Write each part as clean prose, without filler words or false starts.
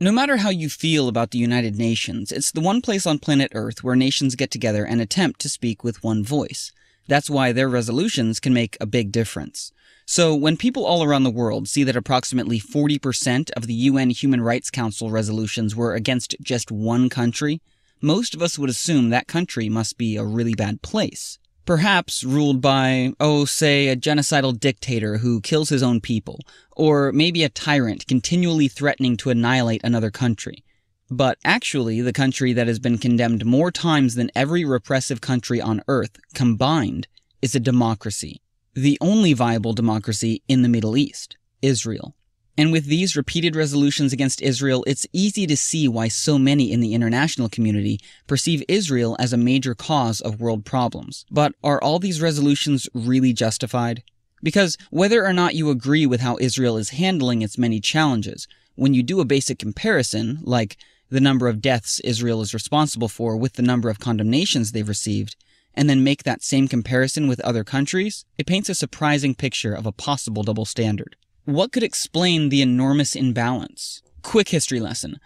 No matter how you feel about the United Nations, it's the one place on planet Earth where nations get together and attempt to speak with one voice. That's why their resolutions can make a big difference. So when people all around the world see that approximately 40% of the UN Human Rights Council resolutions were against just one country, most of us would assume that country must be a really bad place. Perhaps ruled by, say, a genocidal dictator who kills his own people, or maybe a tyrant continually threatening to annihilate another country. But actually, the country that has been condemned more times than every repressive country on Earth combined is a democracy. The only viable democracy in the Middle East, Israel. And with these repeated resolutions against Israel, it's easy to see why so many in the international community perceive Israel as a major cause of world problems. But are all these resolutions really justified? Because whether or not you agree with how Israel is handling its many challenges, when you do a basic comparison, like the number of deaths Israel is responsible for with the number of condemnations they've received, and then make that same comparison with other countries, it paints a surprising picture of a possible double standard. What could explain the enormous imbalance? Quick history lesson.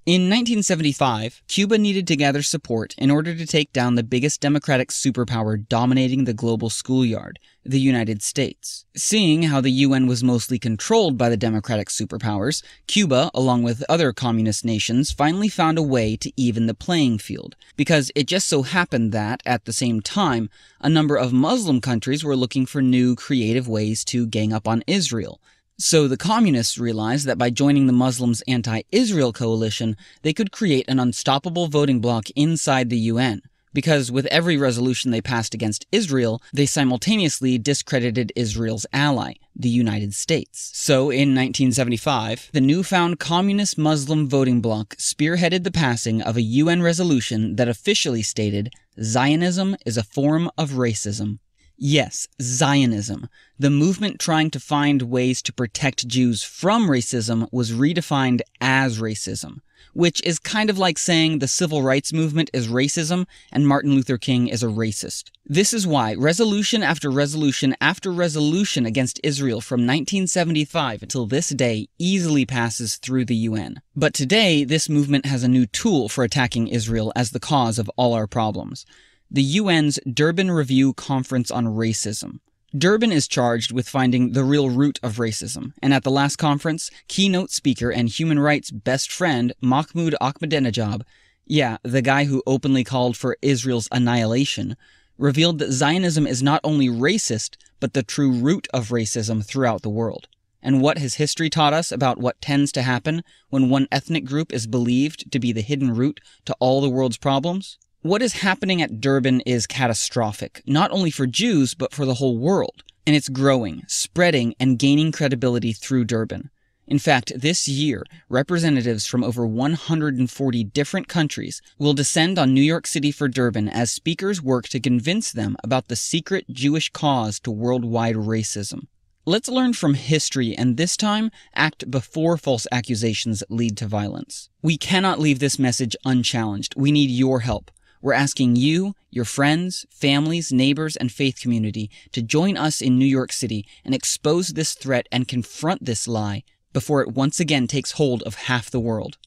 In 1975, Cuba needed to gather support in order to take down the biggest democratic superpower dominating the global schoolyard, the United States. Seeing how the UN was mostly controlled by the democratic superpowers, Cuba, along with other communist nations, finally found a way to even the playing field, because it just so happened that, at the same time, a number of Muslim countries were looking for new, creative ways to gang up on Israel. So the communists realized that by joining the Muslims' anti-Israel coalition, they could create an unstoppable voting bloc inside the UN, because with every resolution they passed against Israel, they simultaneously discredited Israel's ally, the United States. So in 1975, the newfound communist Muslim voting bloc spearheaded the passing of a UN resolution that officially stated, "Zionism is a form of racism." Yes, Zionism, the movement trying to find ways to protect Jews from racism, was redefined as racism, which is kind of like saying the civil rights movement is racism and Martin Luther King is a racist. This is why resolution after resolution after resolution against Israel from 1975 until this day easily passes through the UN. But today, this movement has a new tool for attacking Israel as the cause of all our problems: the UN's Durban Review Conference on Racism. Durban is charged with finding the real root of racism, and at the last conference, keynote speaker and human rights best friend Mahmoud Ahmadinejad, the guy who openly called for Israel's annihilation, revealed that Zionism is not only racist, but the true root of racism throughout the world. And what has history taught us about what tends to happen when one ethnic group is believed to be the hidden root to all the world's problems? What is happening at Durban is catastrophic, not only for Jews, but for the whole world. And it's growing, spreading, and gaining credibility through Durban. In fact, this year, representatives from over 140 different countries will descend on New York City for Durban as speakers work to convince them about the secret Jewish cause to worldwide racism. Let's learn from history and this time act before false accusations lead to violence. We cannot leave this message unchallenged. We need your help. We're asking you, your friends, families, neighbors, and faith community to join us in New York City and expose this threat and confront this lie before it once again takes hold of half the world.